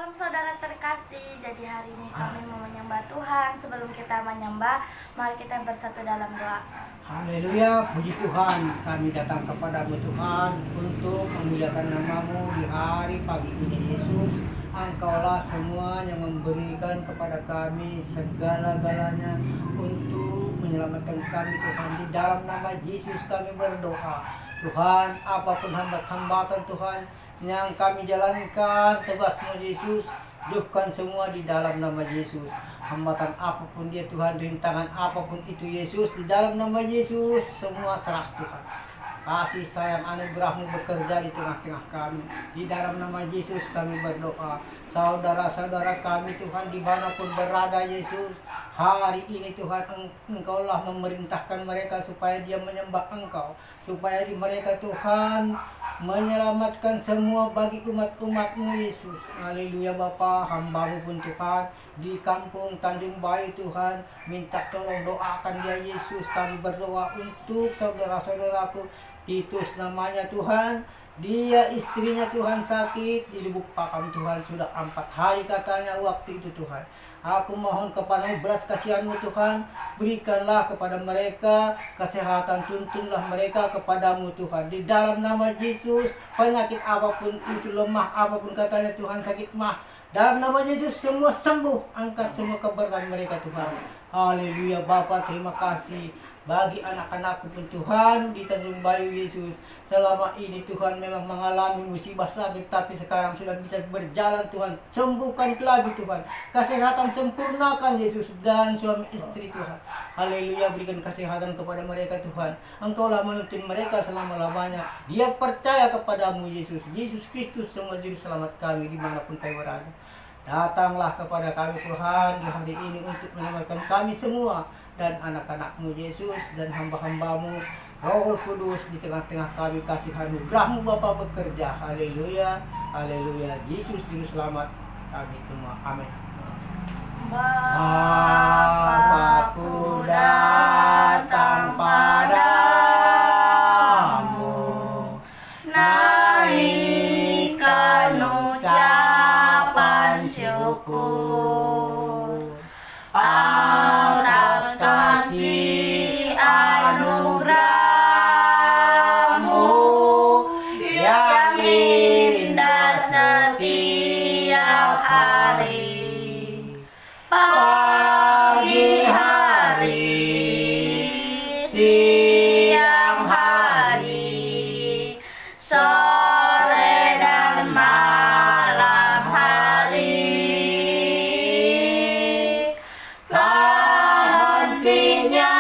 Shalom saudara terkasih. Jadi hari ini kami mau menyembah Tuhan. Sebelum kita menyembah, mari kita bersatu dalam doa. Haleluya, puji Tuhan, kami datang kepadamu Tuhan untuk memuliakan namamu di hari pagi ini Yesus. Engkaulah semua yang memberikan kepada kami segala-galanya untuk menyelamatkan kami Tuhan. Di dalam nama Yesus kami berdoa. Tuhan, apapun hambatan Tuhan yang kami jalankan, tugasmu Yesus, jauhkan semua di dalam nama Yesus. Hambatan apapun dia Tuhan, rintangan apapun itu Yesus, di dalam nama Yesus semua serah Tuhan. Kasih sayang anugerahmu bekerja di tengah-tengah kami. Di dalam nama Yesus kami berdoa. Saudara-saudara kami Tuhan dimanapun berada Yesus, hari ini Tuhan Engkaulah memerintahkan mereka supaya dia menyembah Engkau, supaya di mereka Tuhan menyelamatkan semua bagi umat-umat-Mu Yesus. Haleluya Bapa, hamba-Mu pun Tuhan di kampung Tanjung Bayu Tuhan, minta tolong doakan dia Yesus. Kami berdoa untuk saudara-saudaraku Titus namanya Tuhan, dia istrinya Tuhan sakit di Lubuk Pakam Tuhan, sudah 4 hari katanya waktu itu Tuhan. Aku mohon kepada belas kasihan-Mu Tuhan, berikanlah kepada mereka kesehatan, tuntunlah mereka kepadamu Tuhan. Di dalam nama Yesus, penyakit apapun itu, lemah apapun katanya Tuhan, sakit mah, dalam nama Yesus semua sembuh, angkat semua keberatan mereka Tuhan. Haleluya Bapa, terima kasih bagi anak-anakku pun Tuhan di Tanjung Bayu Yesus. Selama ini Tuhan memang mengalami musibah sakit, tapi sekarang sudah bisa berjalan Tuhan. Sembuhkan lagi Tuhan, kesehatan sempurnakan Yesus dan suami istri Tuhan. Haleluya, berikan kesehatan kepada mereka Tuhan. Engkaulah menuntun mereka selama-lamanya. Dia percaya kepadamu Yesus, Yesus Kristus semua juru selamat kami dimanapun kami berada. Datanglah kepada kami Tuhan di hari ini untuk menyelamatkan kami semua dan anak-anak-Mu Yesus dan hamba-hamba-Mu Roh Kudus di tengah-tengah kami. Kasih anugerah-Mu Bapa bekerja. Haleluya, haleluya. Yesus juru selamat kami semua. Amin. Bapa-Ku datang padamu, naikkan ucapan syukur atas kasih anugerah-Mu yang indah setiap hari. Pagi hari, siang hari, sore dan malam hari, tak hentinya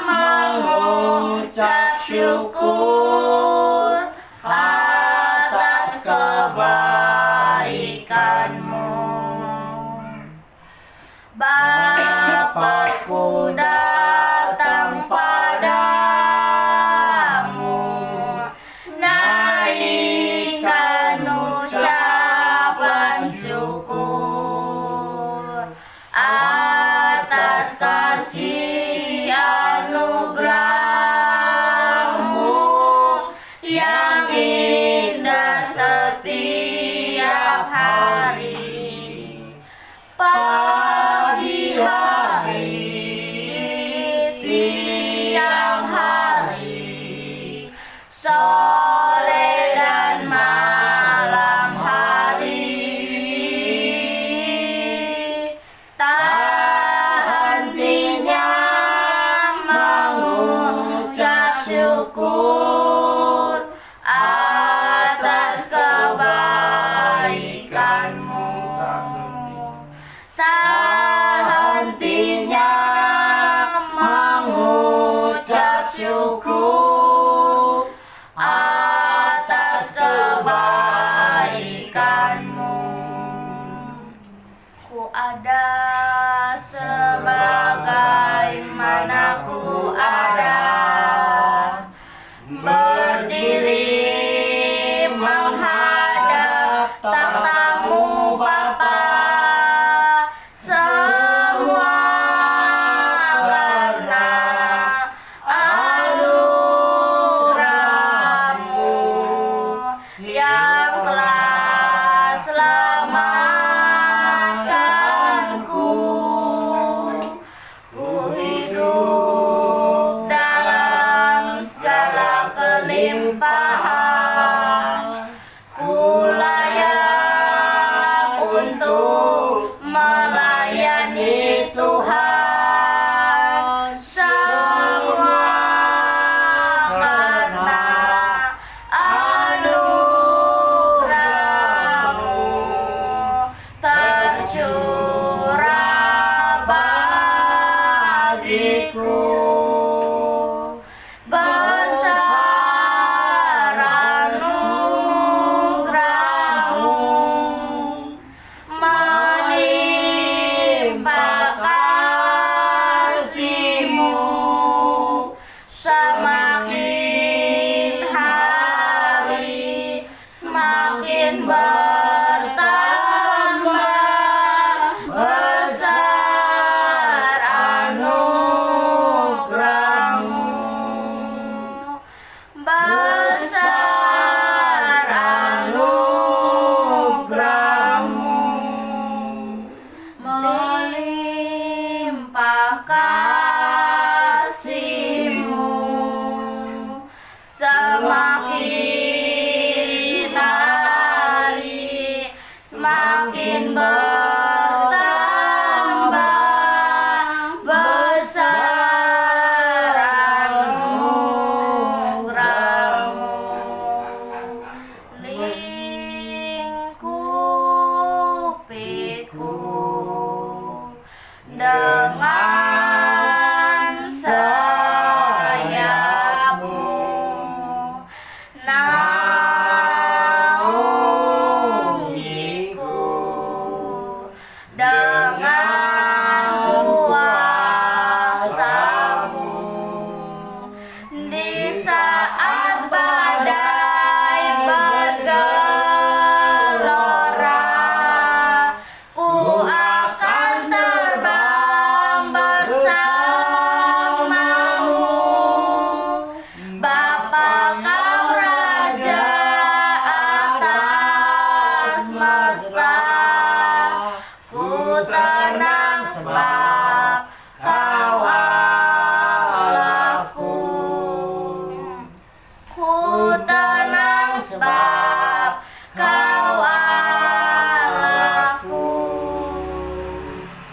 mengucap syukur atas kebaikan-Mu. Bapa-Ku datang padamu, naikkan ucapan syukur atas kasih anugerah-Mu yang indah setiap hari. Pagi hari, siang hari, sore dan malam hari, tak hentinya mengucap syukur atas kebaikan-Mu. Tak hentinya mengucap syukur atas kebaikan-Mu. Ku ada sebagaimana ku ada, berdiri menghadap takhta-Mu Bapa. Semua karena anugerah-Mu yang telah selama untuk melayani Tuhan. Semua karena anugerah-Mu tercurah bagiku. Besar anugerah-Mu melimpah kasih-Mu, semakin hari semakin bertambah. Besar anugerah-Mu, besar anugerah-Mu, melimpah kasih-Mu, semakin hari semakin bertambah. Besar anugerah-Mu, lingkupiku dengan sayap-Mu, naungiku dengan kuasa-Mu. Di saat badai bergelora, ku akan terbang bersama-Mu. Bapa, Kau Raja atas semesta, ku tenang sebab Kau Allahku. Ku tenang sebab Kau Allahku.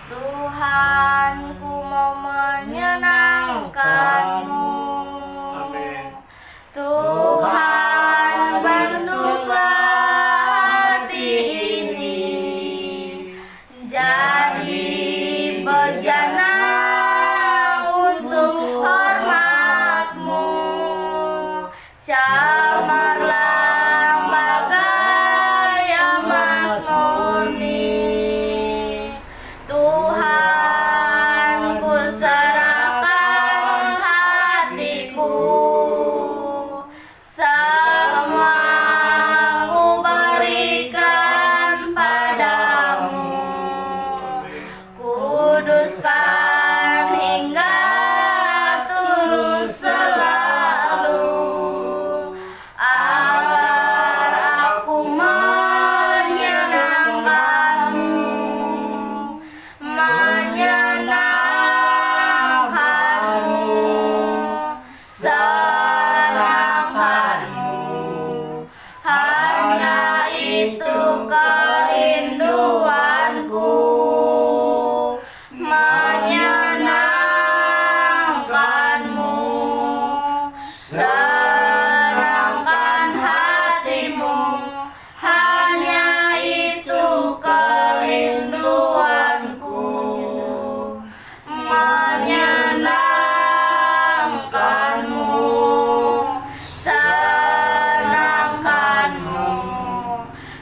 Tuhan, ku mau menyenangkan-Mu. Tuhan, bentuklah hati ini jadi bejana untuk hormat-Mu. Camarlah bagai emas murni. Tuhan, ku serahkan hatiku. Semua ku berikan padamu. Kuduskan hingga tulus selalu, agar aku menyenangkan-Mu, menyenangkan-Mu, senangkan-Mu. Hanya itu kerinduanku, menyenangkan-Mu, senangkan hati-Mu. Hanya itu kerinduanku, menyenangkan-Mu, senangkan-Mu.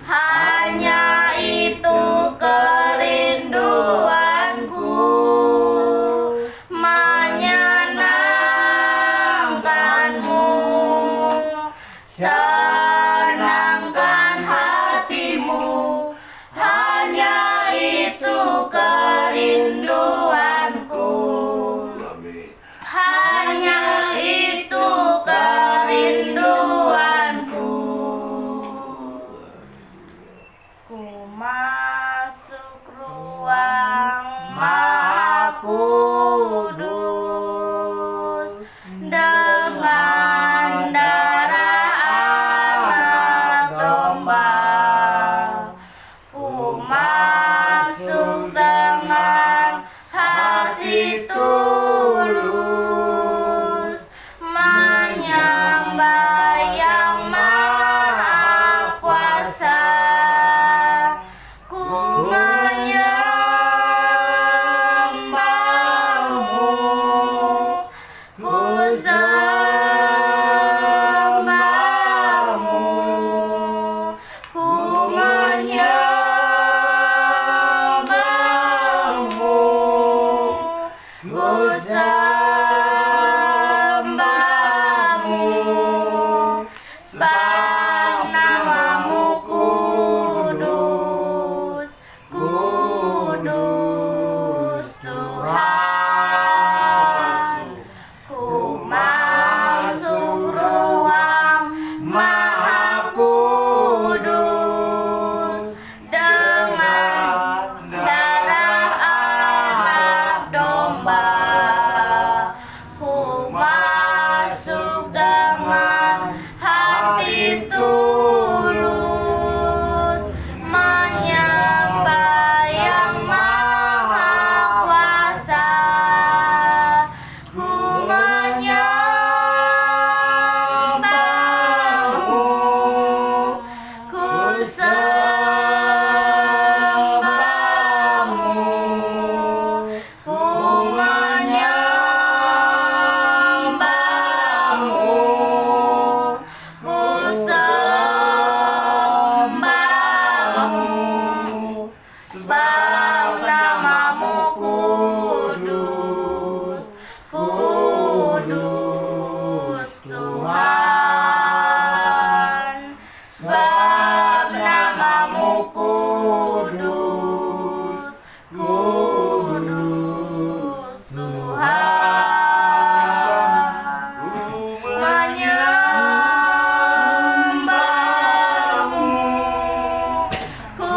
Hanya itu kerinduanku, menyenangkan-Mu, senangkan hati-Mu. Hanya itu kerinduanku, hanya itu kerinduanku. Ku masuk ruang Maha Kudus dengan darah anak domba. Ku sebab namamu kudus, kudus Tuhan, sebab namamu kudus, kudus Tuhan. Menyembahmu ku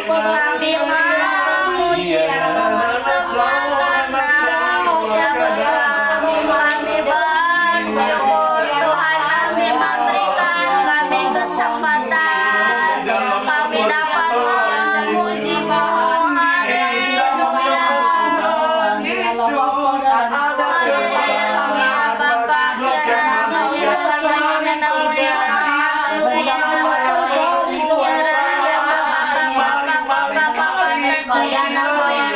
kami memuji semua karena kami bersyukur Tuhan masih memberikan kami kesempatan kami dapat memuji-Mu. Haleluya.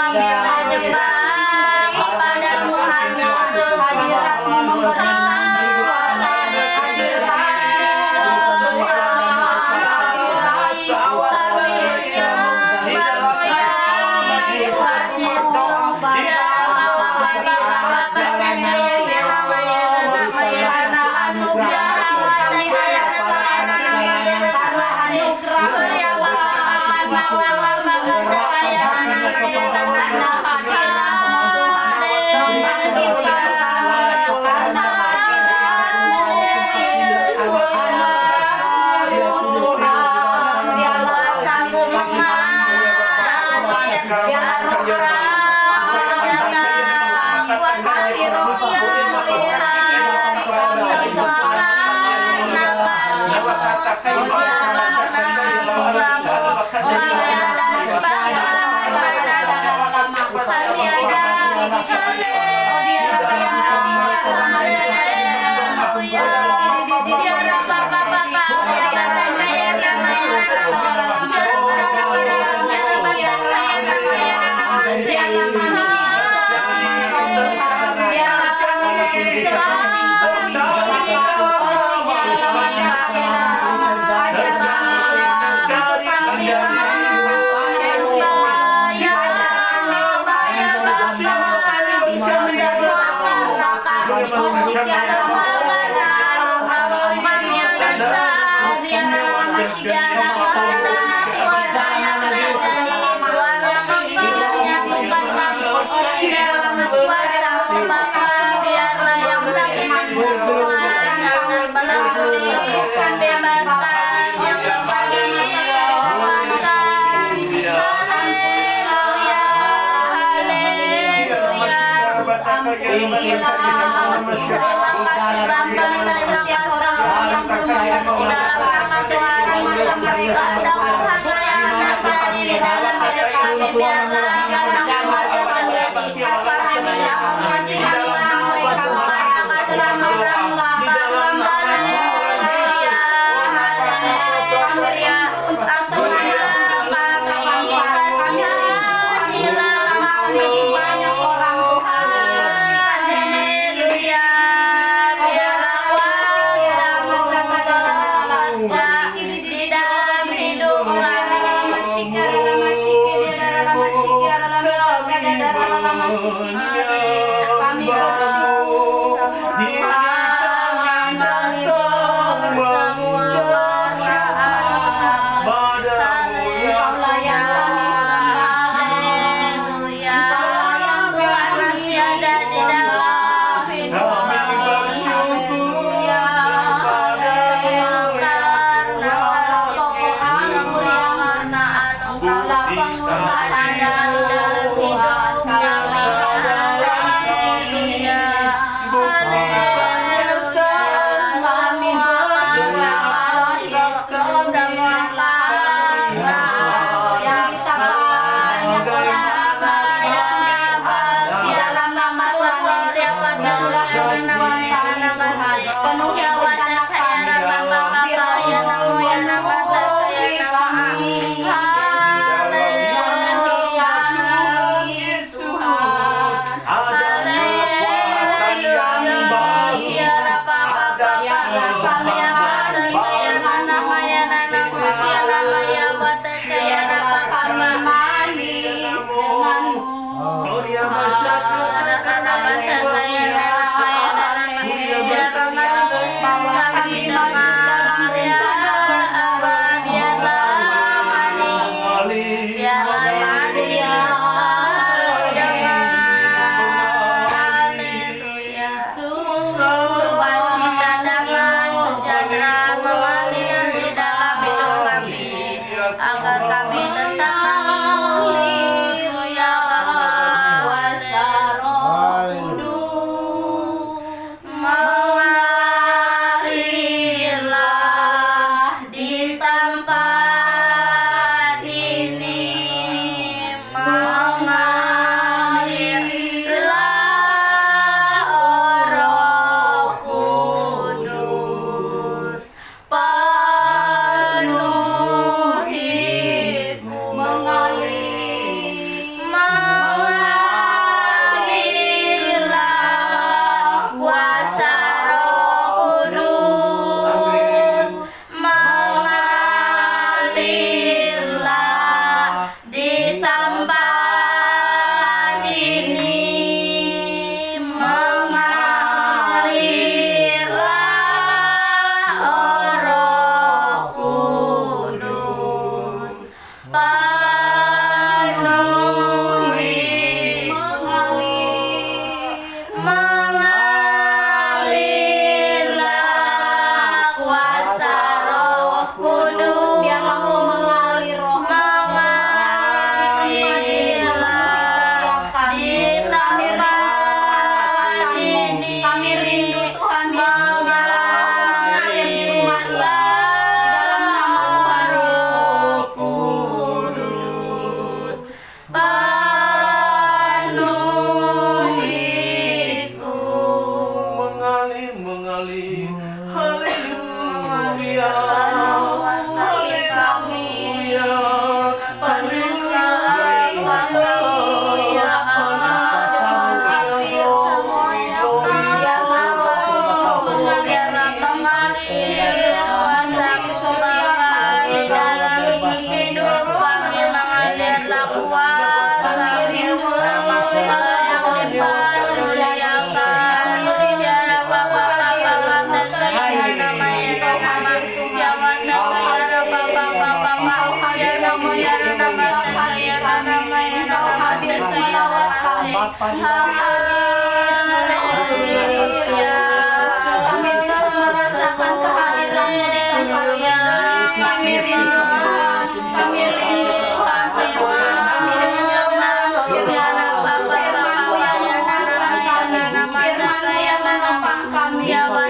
Haleluya. Haleluya. Ya namo ya sama ya nama ya nama Bapa di Haleluya. Kami bisa merasakan kehadiran-Mu di tempat ini. Kami rindu, kami rindu Tuhan, Tuhan, kami menyembah firman-Mu yang menenangkan kami, firman-Mu yang menopang kami, firman-Mu yang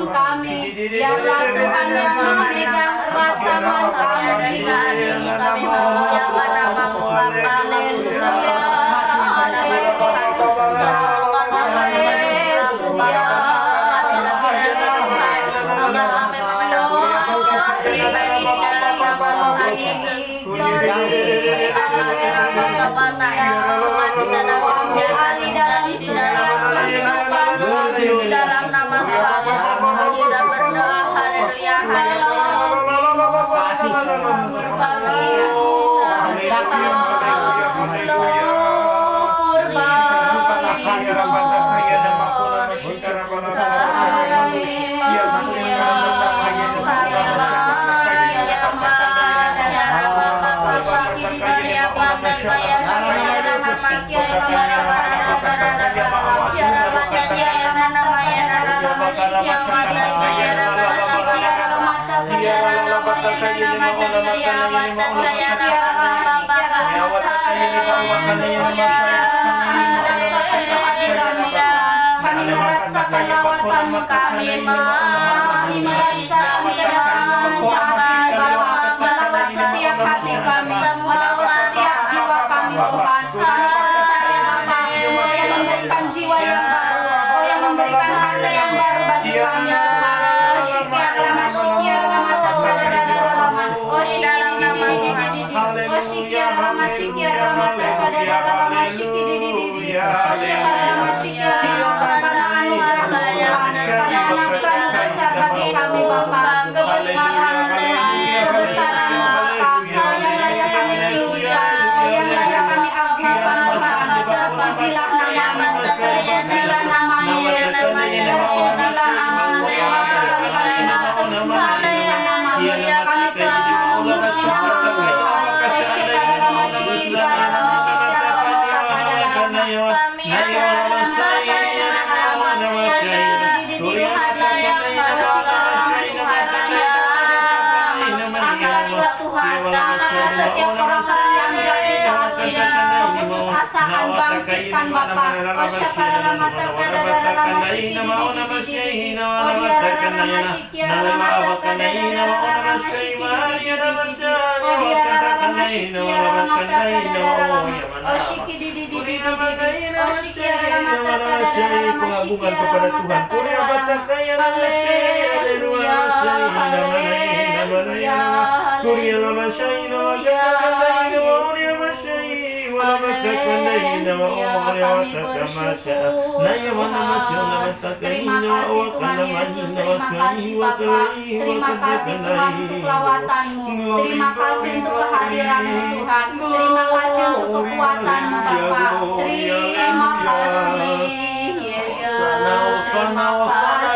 kami, biarlah Tuhan yang memegang erat tangan kami. Dalam nama Tuhan Yesus kami sudah berdoa. Haleluya, Kami merasakan lawatan-Mu, kami merasakan kedatangan-Mu saat ini, melawat setiap hati kami, melawat setiap jiwa kami, Tuhan. Percaya Bapa, Kau yang memberikan jiwa yang baru, Kau yang memberikan hati yang baru bagi kami, Tuhan. Besar bagi kami Bapa, kebesaran kebesaran Bapa, yang raya kami tinggikan, yang raya kami agungkan Tuhan. Terpujilah nama-Mu, terpujilah nama-Mu, terpujilah nama-Mu. keputusasaan bangkitkan Bapa. Oh syakara mata kada dara lama syiki di oh diara lama syiki ara mata kada dara lama syiki oh diara lama syiki ara mata kada dara lama oh syiki di oh syiki ara mata kada dara lama syiki ara mata kada dara lama haleluya haleluya Terima kasih Tuhan Yesus, terima kasih Bapa, terima kasih Tuhan untuk lawatanmu, terima kasih untuk kehadiranmu Tuhan, terima kasih untuk kekuatanmu Bapa, terima kasih Yesus, terima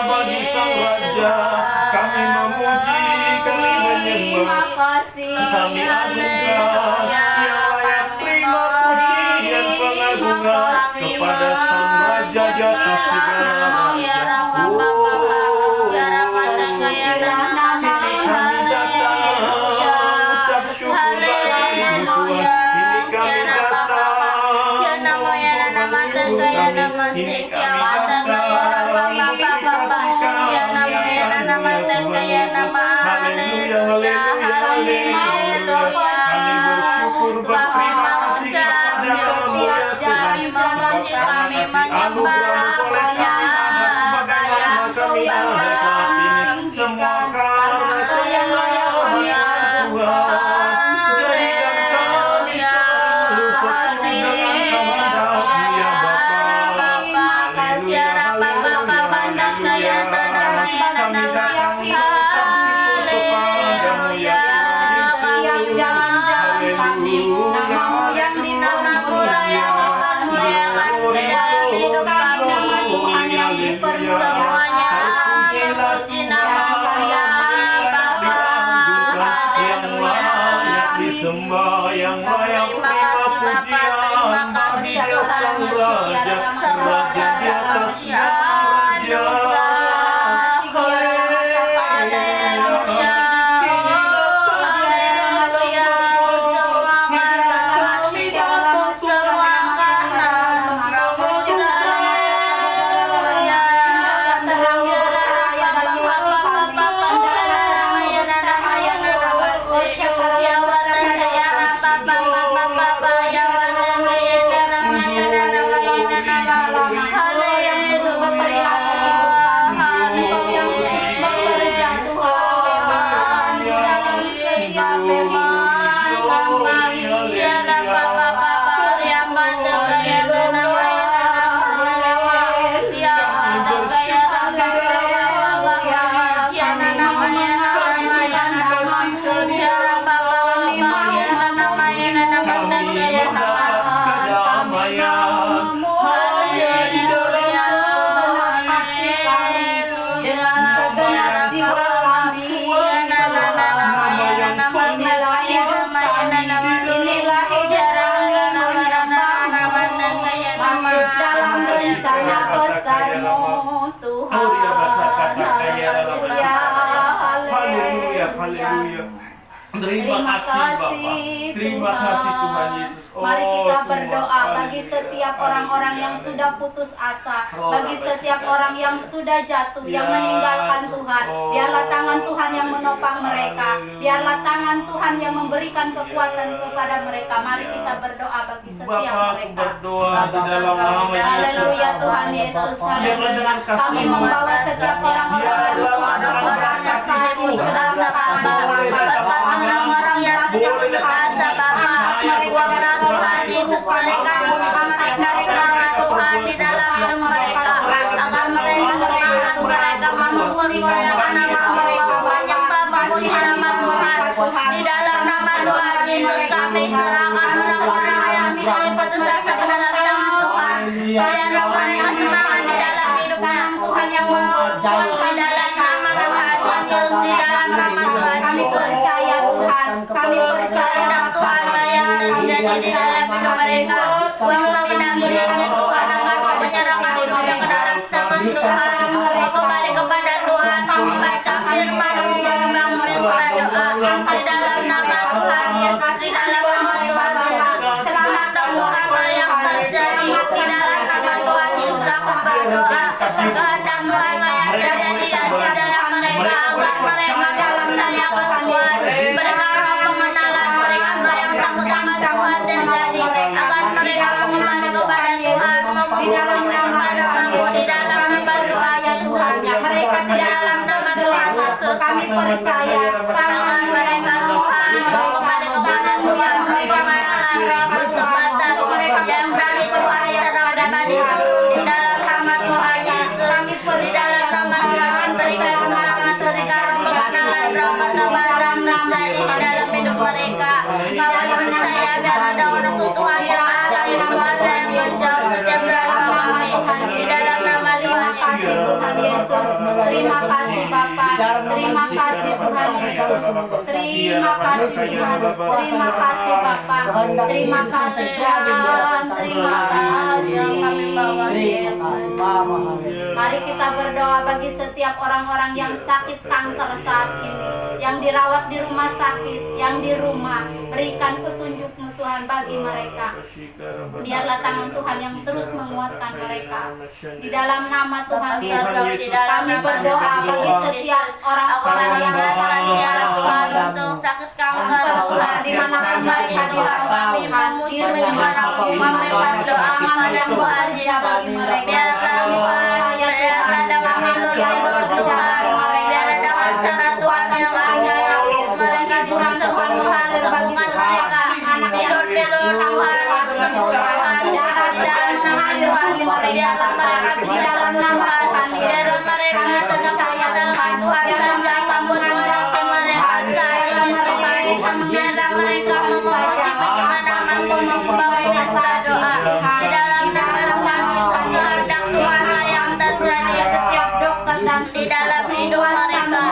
bagi Sang Raja, kami memuji, kami menyembah, kami agungkan, yang layak terima pujian pengagungan kepada Sang Raja di atas segala raja. Kami datang, ucap syukur bagimu Tuhan. Ini kami datang, ini kami kami bersyukur berterima kasih kepada Sang Mulia Tuhan sebab karena kasih anugerah-Mu oleh kami ada sebagaimana kami ada saat ini. Semua karena Tuhan, jadikan kami selalu sepenuh dengan kehendak-Mu ya Bapa. Haleluya, haleluya, haleluya. Kami datang mengucap syukur kepadamu ya Tuhan Yesus. Namamu yang dipermuliakan, Tuhan yang dipermuliakan, Yesus di namanya Bapa, yang layak disembah, yang layak terima pujian, bagi Dia Sang Raja, Raja di atas segala raja. Haleluya. Terima kasih Bapak. Terima kasih Tuhan Yesus. Mari kita semua. berdoa bagi Haleluya. setiap orang-orang yang sudah putus asa, bagi setiap orang yang sudah jatuh, yang meninggalkan Tuhan. Biarlah tangan Tuhan yang menopang mereka. Biarlah tangan Tuhan yang memberikan kekuatan kepada mereka. Mari kita berdoa bagi setiap Bapak, aku mereka. berdoa di dalam nama Yesus. Haleluya Tuhan Yesus. Haleluya. Kami membawa setiap orang-orang yang sudah putus asa saat ini ke dalam orang-orang yang sudah putus asa Bapa. Kuatkan Tuhan Yesus mereka, semangat Tuhan di dalam hidup mereka, agar mereka semangat mereka memuliakan nama mereka, menyembah memuji nama Tuhan. Di dalam nama Tuhan Yesus kami serahkan orang-orang yang mulai putus asa ke dalam tangan Tuhan. Biarlah mereka semangat di dalam hidupnya Tuhan yang membuat di dalam nama Tuhan Yesus, di dalam nama Tuhan kami percaya Tuhan, kami percaya Tuhan yang terjadi di dalam hidup mereka. Walau menanggungnya Tuhan akan menyerahkan hidupnya ke dalam tangan Tuhan. Kembali kepada Tuhan, membaca firman, menyembah, menyembah doa di dalam nama Tuhan Yesus, di dalam nama Tuhan Yesus. Selamat Tuhan terjadi. Di dalam nama Tuhan Yesus aku berdoa, kehendak Tuhan yang terjadi dan di dalam mereka, agar mereka dalam percaya ke Tuhan. Berikan roh pengenalan, berikan roh yang takut akan Tuhan terjadi, agar mereka kembali kepada Tuhan, di dalam nama Tuhan, di dalam nama Tuhan ya Tuhan. Mereka Di dalam nama Tuhan Yesus kami percaya tangan mereka Tuhan kembali kepada Tuhan, pengenalan roh kesempatan yang dari Tuhan terhadap turun di dalam nama Tuhan Yesus. Di dalam nama Tuhan berikan semangat, berikan pengenalan roh pertobatan terjadi di dalam hidup mereka. Kami percaya biar ada unsur Tuhan yang ajaib, kuasa yang menjauh setiap doa kami. Di dalam nama Tuhan Yesus. Tuhan Yesus. Terima kasih Bapa. Terima kasih Tuhan Yesus. Terima kasih Tuhan. Terima kasih Bapa. Terima kasih Tuhan. Terima kasih Yesus. Mari kita berdoa bagi setiap orang-orang yang sakit kanker saat ini, yang dirawat di rumah sakit, yang di rumah. Berikan petunjuk-Mu Tuhan bagi mereka. Biarlah tangan Tuhan yang terus menguatkan mereka. Di dalam nama Tuhan Yesus, kami berdoa bagi setiap orang-orang yang sakit Tuhan untuk sakit kanker Tuhan, di mana mereka dirawat, kami menyuarakan memberikan doa kepada Tuhan Yesus. Biarlah Tuhan, biarlah dengan hilur-hilur Tuhan, biarlah dengan cara Tuhan yang ajaib, mereka bisa sembuh Tuhan, sembuhkan mereka. Hilur-hilur Tuhan, sembuh Tuhan, di dalam nama Tuhan Yesus, biarlah mereka bisa sembuh Tuhan, biarlah mereka tetap mengandalkan Tuhan saja, kamu kondisi mereka saat ini Tuhan, biarlah mereka menguasai bagaimana mampu membawa dasar doa. Di dalam nama Tuhan Yesus, kehendak Tuhan yang terjadi setiap dokter dan di dalam hidup mereka,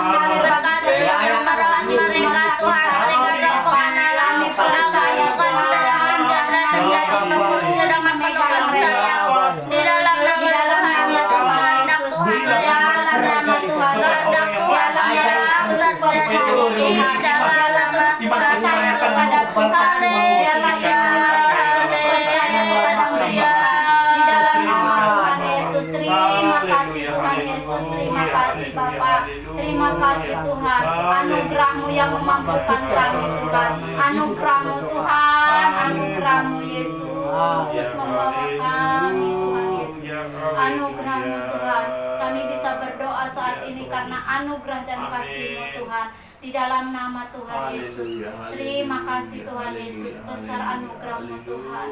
berkati yang merawat mereka Tuhan, berikan roh pengenalan, agar bukan terangan biarlah terjadi pengurusnya dengan penuh kasih sayang. Di dalam nama Tuhan Yesus, kehendak Tuhan yang terjadi, kehendak Tuhan yang terjadi di dalam nama Tuhan Yesus. Haleluya. Terima kasih Tuhan Yesus, terima kasih Bapa, terima kasih Tuhan, anugerah-Mu yang memampukan kami Tuhan, anugerah-Mu Tuhan, anugerah-Mu Yesus membawa kami Tuhan Yesus, anugerah-Mu Tuhan, kami bisa berdoa saat ini karena anugerah dan kasih-Mu Tuhan. Di dalam nama Tuhan Yesus, terima kasih Tuhan Yesus, besar anugerah-Mu Tuhan,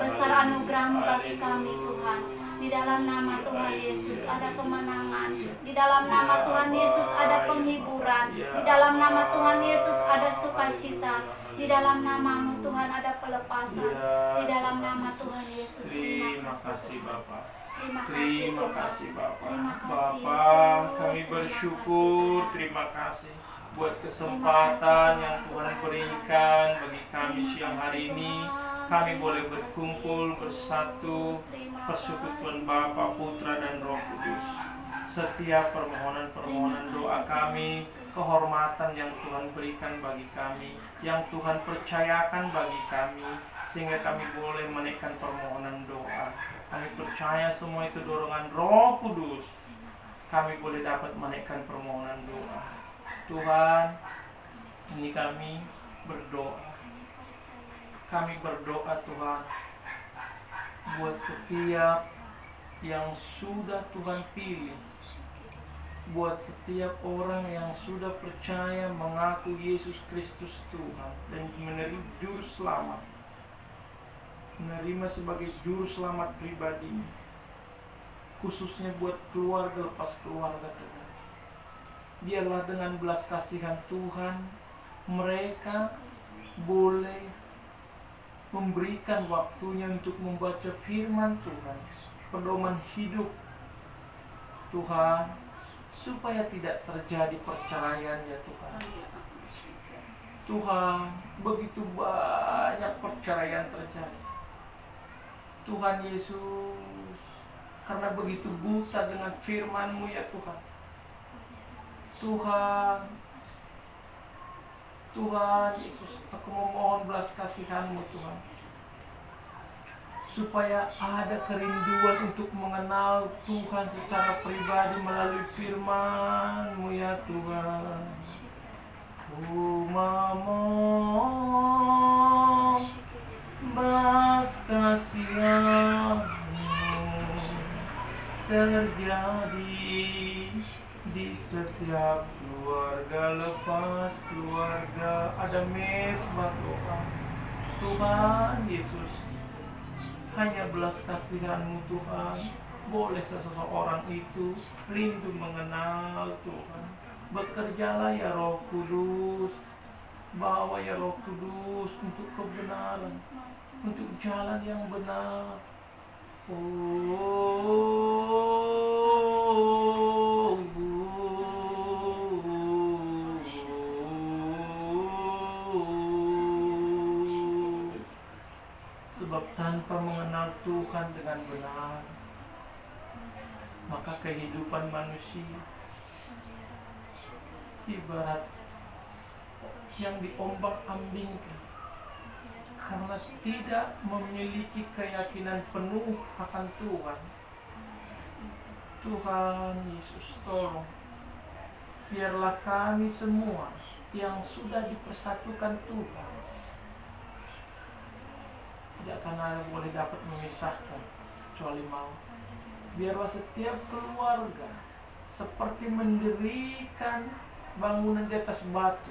besar anugerah-Mu bagi kami Tuhan. Di dalam nama Tuhan Yesus ada kemenangan, di dalam nama Tuhan Yesus ada penghiburan, di dalam nama Tuhan Yesus ada sukacita, di dalam nama-Mu Tuhan ada pelepasan, di dalam nama Tuhan Yesus. Terima kasih Bapa. Terima kasih Bapak. Terima kasih, Bapak, Yesus. kami Terima bersyukur, terima kasih buat kesempatan yang Tuhan berikan bagi kami siang hari ini. Kami boleh berkumpul bersatu, persekutuan Bapa, Putra dan Roh Kudus. Setiap permohonan-permohonan doa kami, kehormatan yang Tuhan berikan bagi kami, yang Tuhan percayakan bagi kami, sehingga kami boleh menaikkan permohonan doa. Kami percaya semua itu dorongan Roh Kudus. Kami boleh dapat menaikkan permohonan doa. Tuhan, ini kami berdoa. Kami berdoa Tuhan, buat setiap yang sudah Tuhan pilih, buat setiap orang yang sudah percaya mengaku Yesus Kristus Tuhan dan menerima juru selamat, menerima sebagai juru selamat pribadi, khususnya buat keluarga lepas keluarga Tuhan. Biarlah dengan belas kasihan Tuhan, mereka boleh memberikan waktunya untuk membaca firman Tuhan, pedoman hidup Tuhan, supaya tidak terjadi perceraian ya Tuhan. Tuhan, begitu banyak perceraian terjadi. Tuhan Yesus, karena begitu buta dengan firman-Mu ya Tuhan. Tuhan Yesus, aku memohon belas kasihan-Mu Tuhan, supaya ada kerinduan untuk mengenal Tuhan secara pribadi melalui firman-Mu ya Tuhan. Memohon belas kasihan-Mu terjadi di setiap keluarga, lepas keluarga ada mesbah doa. Tuhan Yesus, hanya belas kasihan-Mu Tuhan, boleh seseorang itu rindu mengenal Tuhan. Bekerjalah ya Roh Kudus, bawa ya Roh Kudus untuk kebenaran, untuk jalan yang benar. Sebab tanpa mengenal Tuhan dengan benar, maka kehidupan manusia ibarat yang diombak-ambingkan karena tidak memiliki keyakinan penuh akan Tuhan. Tuhan Yesus, tolong biarlah kami semua yang sudah dipersatukan Tuhan tidak akan ada boleh dapat memisahkan kecuali maut. Biarlah setiap keluarga seperti mendirikan bangunan di atas batu,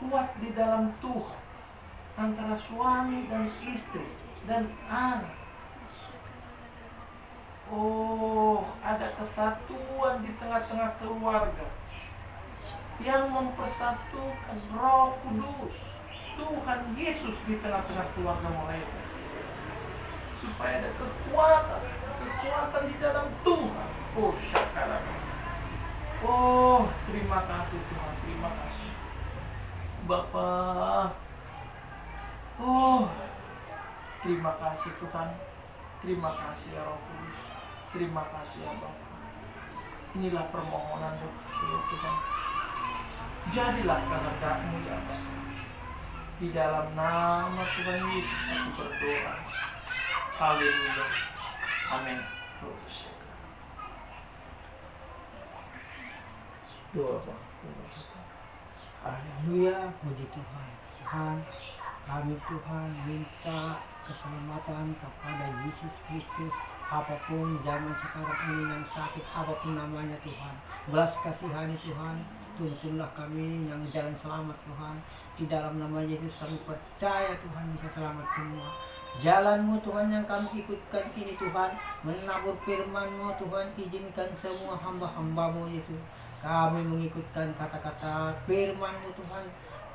kuat di dalam Tuhan, antara suami dan istri dan anak. Oh, ada kesatuan di tengah-tengah keluarga yang mempersatukan Roh Kudus, Tuhan Yesus di tengah-tengah keluarga mereka, supaya ada kekuatan di dalam Tuhan. Oh, syakara. Oh, terima kasih Tuhan, terima kasih Bapa. Oh, terima kasih Tuhan, terima kasih ya Roh Kudus, terima kasih ya Bapa. Inilah permohonan doa Tuhan. Jadilah kehendak-Mu ya Bapa. Di dalam nama Tuhan Yesus aku berdoa. Haleluya. Amin. Doa Pak. Haleluya, puji Tuhan. Tuhan, kami Tuhan minta keselamatan kepada Yesus Kristus. Apapun zaman sekarang ini yang sakit, apapun namanya Tuhan, belas kasihani Tuhan, tuntunlah kami yang jalan selamat Tuhan. Di dalam nama Yesus kami percaya Tuhan bisa selamat semua. Jalan-Mu Tuhan yang kami ikutkan ini Tuhan, menabur firman-Mu Tuhan, izinkan semua hamba-hamba-Mu Yesus. Kami mengikutkan kata-kata firman-Mu Tuhan.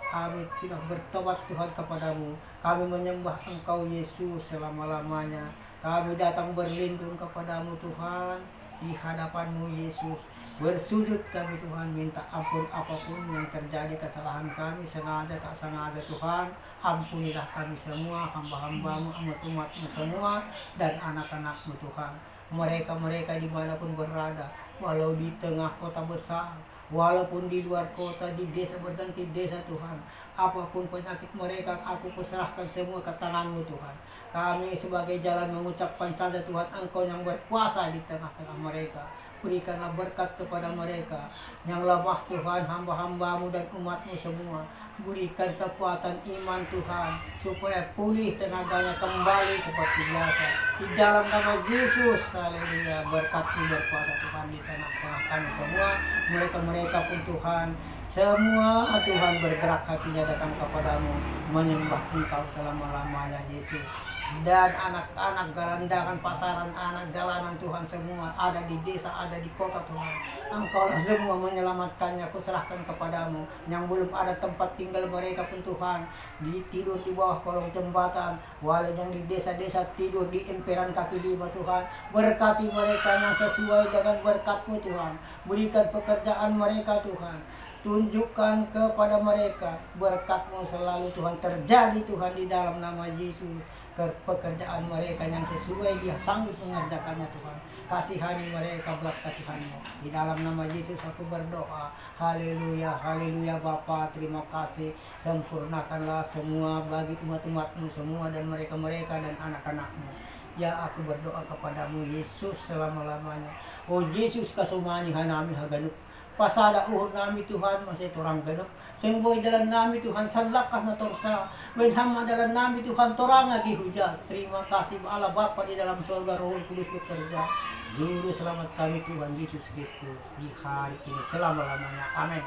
Kami sudah bertobat Tuhan kepadamu. Kami menyembah Engkau Yesus selama-lamanya. Kami datang berlindung kepadamu Tuhan, di hadapan-Mu Yesus. Bersujud kami Tuhan, minta ampun apapun yang terjadi kesalahan kami, sengaja tak sengaja Tuhan. Ampunilah kami semua, hamba-hamba-Mu, umat-umat-Mu semua, dan anak-anak-Mu Tuhan. Mereka-mereka dimanapun berada, walau di tengah kota besar, walaupun di luar kota, di desa berganti desa Tuhan. Apapun penyakit mereka, aku perserahkan semua ke tangan-Mu Tuhan. Kami sebagai jalan mengucapkan saja Tuhan, Engkau yang berkuasa di tengah-tengah mereka. Berikanlah berkat kepada mereka yang lemah Tuhan, hamba-hamba-Mu dan umat-Mu semua. Berikan kekuatan iman Tuhan, supaya pulih tenaganya kembali seperti biasa. Di dalam nama Yesus, haleluya, berkat-Mu berkuasa Tuhan di tengah-tengah kami semua. Mereka-mereka pun Tuhan, semua Tuhan bergerak hatinya datang kepadamu, menyembah Engkau selama-lamanya Yesus. Dan anak-anak gelandangan pasaran, anak jalanan Tuhan semua, ada di desa, ada di kota Tuhan, Engkaulah semua menyelamatkannya. Aku serahkan kepadamu. Yang belum ada tempat tinggal mereka pun Tuhan, tidur di bawah kolong jembatan, walau yang di desa-desa tidur di emperan kaki lima Tuhan. Berkati mereka yang sesuai dengan berkat-Mu Tuhan. Berikan pekerjaan mereka Tuhan. Tunjukkan kepada mereka berkat-Mu selalu Tuhan terjadi Tuhan, di dalam nama Yesus. pekerjaan mereka yang sesuai dia sanggup mengerjakannya Tuhan. Kasihani mereka, belas kasihan-Mu. Di dalam nama Yesus aku berdoa. Haleluya, haleluya Bapa, terima kasih. Sempurnakanlah semua bagi umat-umat-Mu semua dan mereka-mereka dan anak-anak-Mu. Ya aku berdoa kepadamu Yesus selama-lamanya. Oh Yesus kasumani hanami haganuk. Pasada uhod nami Tuhan masih torang ganuk. Semboy dalam nami Tuhan sanlakah na torsa. Benhama dalam nami Tuhan torang lagi hujan. Terima kasih Allah Bapa di dalam surga Roh Kudus bekerja. Juru selamat kami Tuhan Yesus Kristus di hari ini selama-lamanya. Amin.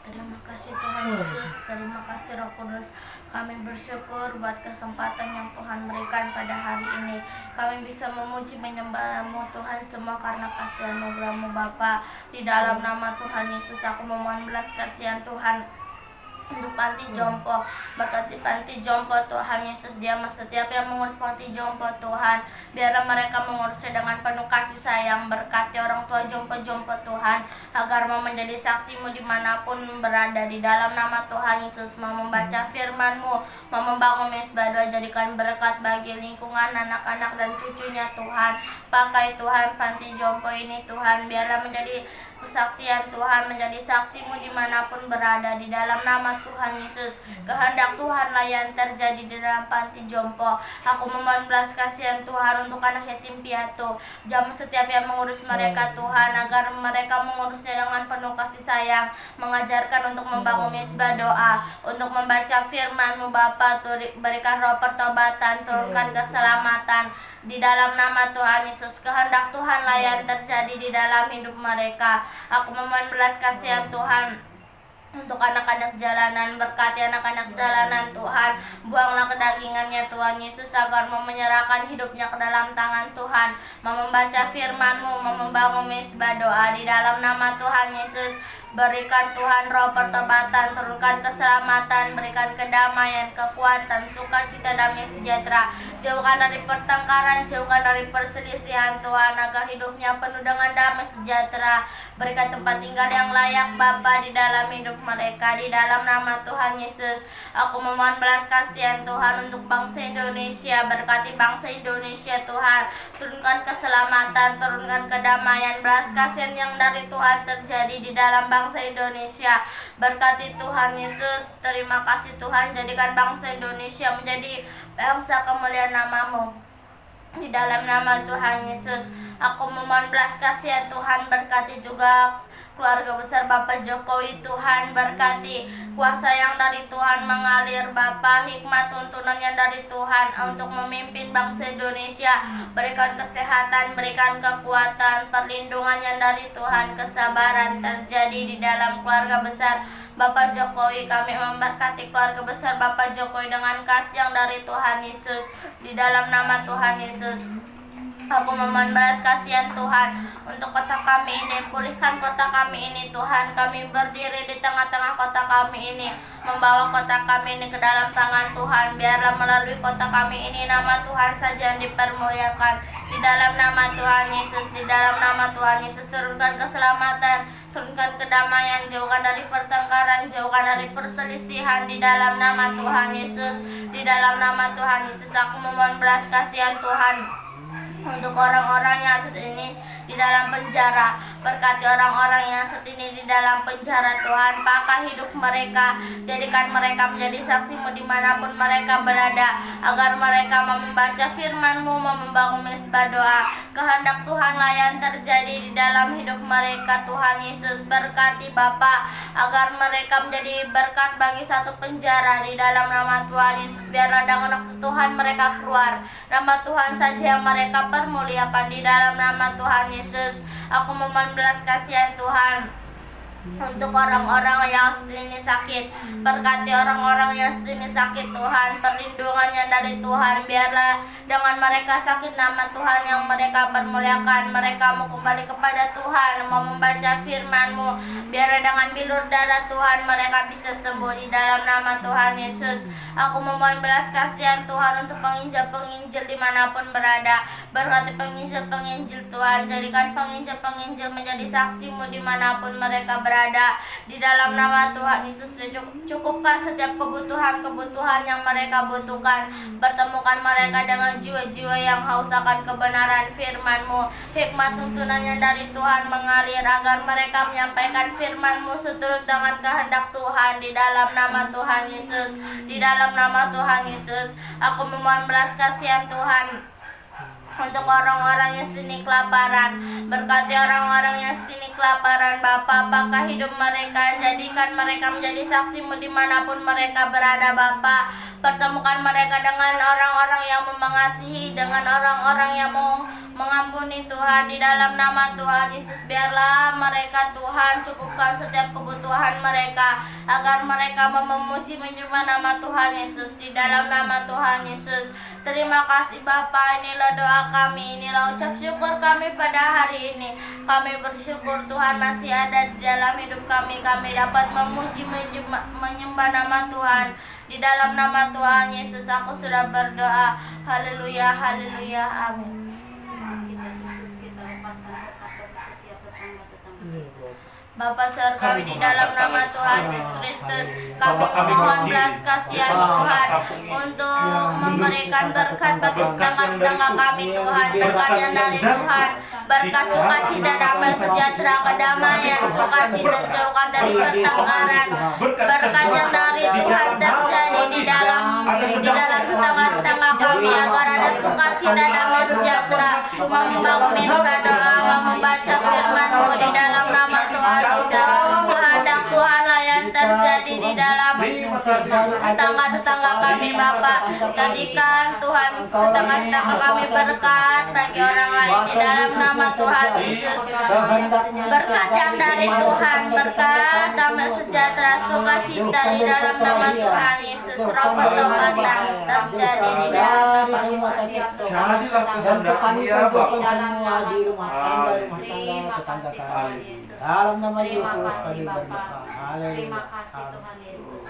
Terima kasih Tuhan Yesus, terima kasih Roh Kudus. Kami bersyukur buat kesempatan yang Tuhan berikan pada hari ini. Kami bisa memuji menyembah-Mu Tuhan semua karena kasih anugerah-Mu Bapa. Di dalam nama Tuhan Yesus aku memohon belas kasihan Tuhan untuk panti jompo. Berkati panti jompo Tuhan Yesus, dia setiap yang mengurus panti jompo Tuhan, biarlah mereka mengurusnya dengan penuh kasih sayang. Berkati orang tua jompo-jompo Tuhan, agar mau menjadi saksi-Mu dimanapun berada. Di dalam nama Tuhan Yesus, mau membaca firman-Mu, mau membangun mesbah doa, jadikan berkat bagi lingkungan anak-anak dan cucunya Tuhan. Pakai Tuhan panti jompo ini Tuhan, biarlah menjadi kesaksian Tuhan, menjadi saksi-Mu dimanapun berada. Di dalam nama Tuhan Yesus, kehendak Tuhanlah yang terjadi di dalam panti jompo. Aku memohon belas kasihan Tuhan untuk anak yatim piatu. Jam setiap yang mengurus mereka Tuhan, agar mereka mengurusnya dengan penuh kasih sayang, mengajarkan untuk membangun mesbah doa, untuk membaca firman-Mu Bapa. Berikan roh pertobatan, turunkan keselamatan. Di dalam nama Tuhan Yesus, kehendak Tuhanlah yang terjadi di dalam hidup mereka. Aku memohon belas kasihan Tuhan untuk anak-anak jalanan. Berkati anak-anak jalanan Tuhan, buanglah kedagingannya Tuhan Yesus, agar mau menyerahkan hidupnya ke dalam tangan Tuhan, mau membaca firman-Mu, mau membangun mesbah doa. Di dalam nama Tuhan Yesus, berikan Tuhan roh pertobatan, turunkan keselamatan, berikan kedamaian, kekuatan, sukacita, damai sejahtera. Jauhkan dari pertengkaran, jauhkan dari perselisihan Tuhan, agar hidupnya penuh dengan damai sejahtera. Berikan tempat tinggal yang layak Bapa di dalam hidup mereka. Di dalam nama Tuhan Yesus, aku memohon belas kasihan Tuhan untuk bangsa Indonesia. Berkati bangsa Indonesia Tuhan, turunkan keselamatan, turunkan kedamaian, belas kasihan yang dari Tuhan terjadi di dalam bangsa Indonesia. Berkati Tuhan Yesus, terima kasih Tuhan, jadikan bangsa Indonesia menjadi bangsa kemuliaan nama-Mu. Di dalam nama Tuhan Yesus, aku memohon belas kasihan Tuhan. Berkati juga keluarga besar Bapak Jokowi Tuhan. Berkati kuasa yang dari Tuhan mengalir Bapa, hikmat tuntunan yang dari Tuhan untuk memimpin bangsa Indonesia. Berikan kesehatan, berikan kekuatan, perlindungan yang dari Tuhan, kesabaran terjadi di dalam keluarga besar Bapak Jokowi. Kami memberkati keluarga besar Bapak Jokowi dengan kasih yang dari Tuhan Yesus. Di dalam nama Tuhan Yesus, aku memohon belas kasihan Tuhan untuk kota kami ini. Pulihkan kota kami ini Tuhan. Kami berdiri di tengah-tengah kota kami ini, membawa kota kami ini ke dalam tangan Tuhan. Biarlah melalui kota kami ini nama Tuhan saja yang dipermuliakan. Di dalam nama Tuhan Yesus, di dalam nama Tuhan Yesus, turunkan keselamatan, turunkan kedamaian, jauhkan dari pertengkaran, jauhkan dari perselisihan. Di dalam nama Tuhan Yesus, di dalam nama Tuhan Yesus, aku memohon belas kasihan Tuhan untuk orang-orang yang saat ini di dalam penjara. Berkati orang-orang yang saat ini di dalam penjara Tuhan. Pakai hidup mereka, jadikan mereka menjadi saksi-Mu dimanapun mereka berada, agar mereka mau membaca firman-Mu, mau membangun mesbah doa. Kehendak Tuhanlah yang terjadi di dalam hidup mereka Tuhan Yesus. Berkati Bapa, agar mereka menjadi berkat bagi satu penjara. Di dalam nama Tuhan Yesus, biarlah dengan Tuhan mereka keluar, nama Tuhan saja yang mereka permuliakan. Di dalam nama Tuhan Yesus, aku memohon belas kasihan Tuhan untuk orang-orang yang saat ini sakit. Berkati orang-orang yang saat ini sakit Tuhan, perlindungannya dari Tuhan. Biarlah dengan mereka sakit, nama Tuhan yang mereka permuliakan. Mereka mau kembali kepada Tuhan, mau membaca firman-Mu. Biarlah dengan bilur darah Tuhan mereka bisa sembuh. Di dalam nama Tuhan Yesus, aku memohon belas kasihan Tuhan untuk penginjil-penginjil dimanapun berada. Berkati penginjil-penginjil Tuhan, jadikan penginjil-penginjil menjadi saksi-Mu dimanapun mereka berada. berada. Di dalam nama Tuhan Yesus, cukupkan setiap kebutuhan-kebutuhan yang mereka butuhkan. Pertemukan mereka dengan jiwa-jiwa yang haus akan kebenaran firman-Mu. Hikmat tuntunannya dari Tuhan mengalir agar mereka menyampaikan firman-Mu seturut dengan kehendak Tuhan. Di dalam nama Tuhan Yesus, di dalam nama Tuhan Yesus, aku memohon belas kasihan Tuhan untuk orang-orang yang sini kelaparan. Berkati orang-orang yang sini kelaparan, Bapa. Apakah hidup mereka, jadikan mereka menjadi saksi-Mu dimanapun mereka berada, Bapa. Pertemukan mereka dengan orang-orang yang mengasihi, dengan orang-orang yang mau mengampuni, Tuhan. Di dalam nama Tuhan Yesus, biarlah mereka, Tuhan, cukupkan setiap kebutuhan mereka agar mereka memuji menyembah nama Tuhan Yesus. Di dalam nama Tuhan Yesus, terima kasih Bapa. Inilah doa kami, inilah ucap syukur kami pada hari ini. Kami bersyukur Tuhan masih ada di dalam hidup kami. Kami dapat memuji menyembah nama Tuhan. Di dalam nama Tuhan Yesus aku sudah berdoa. Haleluya, haleluya, amin. Kita lepaskan berkat bagi setiap tetangga-tetangga. Bapa Surgawi, di dalam nama Tuhan Yesus Kristus, kami mohon belas kasihan Tuhan untuk memberikan berkat bagi tetangga-tetangga kami, Tuhan. Berkatnya dari Tuhan, berkat sukacita, damai sejahtera, kedamaian, sukacita, jauhkan dari pertengkaran. Berkatnya dari Tuhan terjadi di dalam tetangga-tetangga kami, agar ada sukacita, damai sejahtera, membangun misbah doa, membaca firman-Mu di dalam nama Tuhan Yesus. Kehendak Tuhan lah yang terjadi di dalam tetangga-tetangga kami, Bapa. Jadikan Tuhan tetangga-tetangga kami berkat bagi orang lain di dalam nama Tuhan Yesus. Berkat yang dari Tuhan, berkat damai sejahtera, sukacita di dalam nama Tuhan Yesus. Roh pertobatan terjadi di dalam nama Tuhan Yesus. Jadilah Dan kehendak-Mu kami ya tunjukkan Bapa. semua di rumah tangga Terima tetangga kasih kami. Tuhan Yesus. Dalam nama Terima Yesus kasih kami Bapa. berdoa. Haleluya. Terima kasih Tuhan Yesus.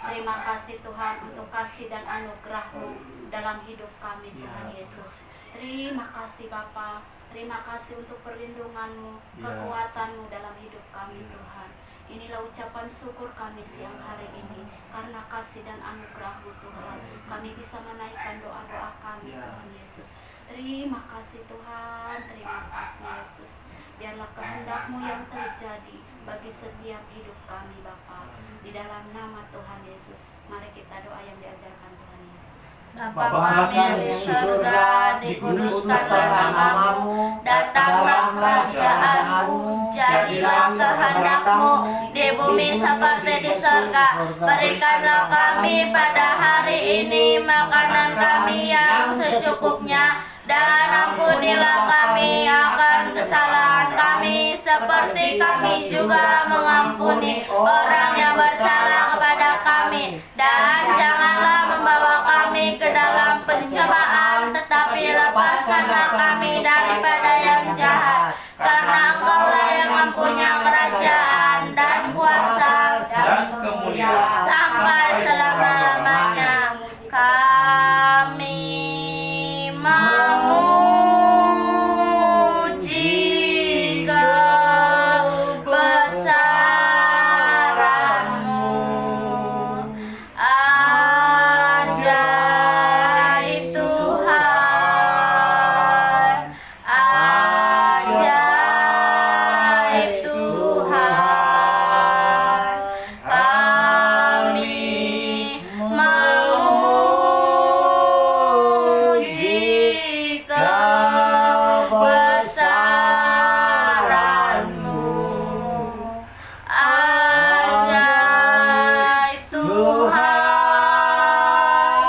Terima kasih Tuhan untuk kasih dan anugerah-Mu dalam hidup kami, Tuhan Yesus. Terima kasih Bapa. Terima kasih untuk perlindungan-Mu, kekuatan-Mu dalam hidup kami, Tuhan. Inilah ucapan syukur kami siang hari ini. Karena kasih dan anugerah-Mu, Tuhan, kami bisa menaikkan doa-doa kami, Tuhan Yesus. Terima kasih Tuhan, terima kasih Yesus. Biarlah kehendak-Mu yang terjadi bagi setiap hidup kami, Bapa. Di dalam nama Tuhan Yesus, mari kita doa yang diajarkan Tuhan Yesus. Bapa kami yang di surga, dikuduskanlah namamu, datanglah kerajaan-Mu, jadilah kehendak-Mu di bumi seperti di surga. Berikanlah kami pada hari ini makanan kami yang secukupnya, dan ampunilah kami akan kesalahan kami, seperti kami juga mengampuni orang yang bersalah kepada kami. Dan janganlah membawa kami ke dalam pencobaan, tetapi lepaskanlah kami daripada yang jahat. Karena Engkau-lah yang mempunyai kerajaan dan kuasa Dan kemuliaan sampai selama-lamanya. Kami memuji kebesaran-Mu. Ajaib Tuhan, ajaib Tuhan. Kami memuji kebesaran-Mu. Ajaib Tuhan,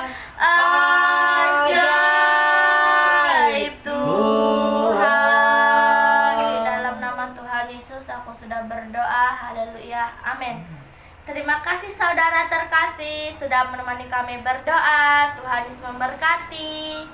ajaib Tuhan. Di dalam nama Tuhan Yesus aku sudah berdoa. Haleluya, amin. Terima kasih saudara terkasih sudah menemani kami berdoa. Tuhan Yesus memberkati.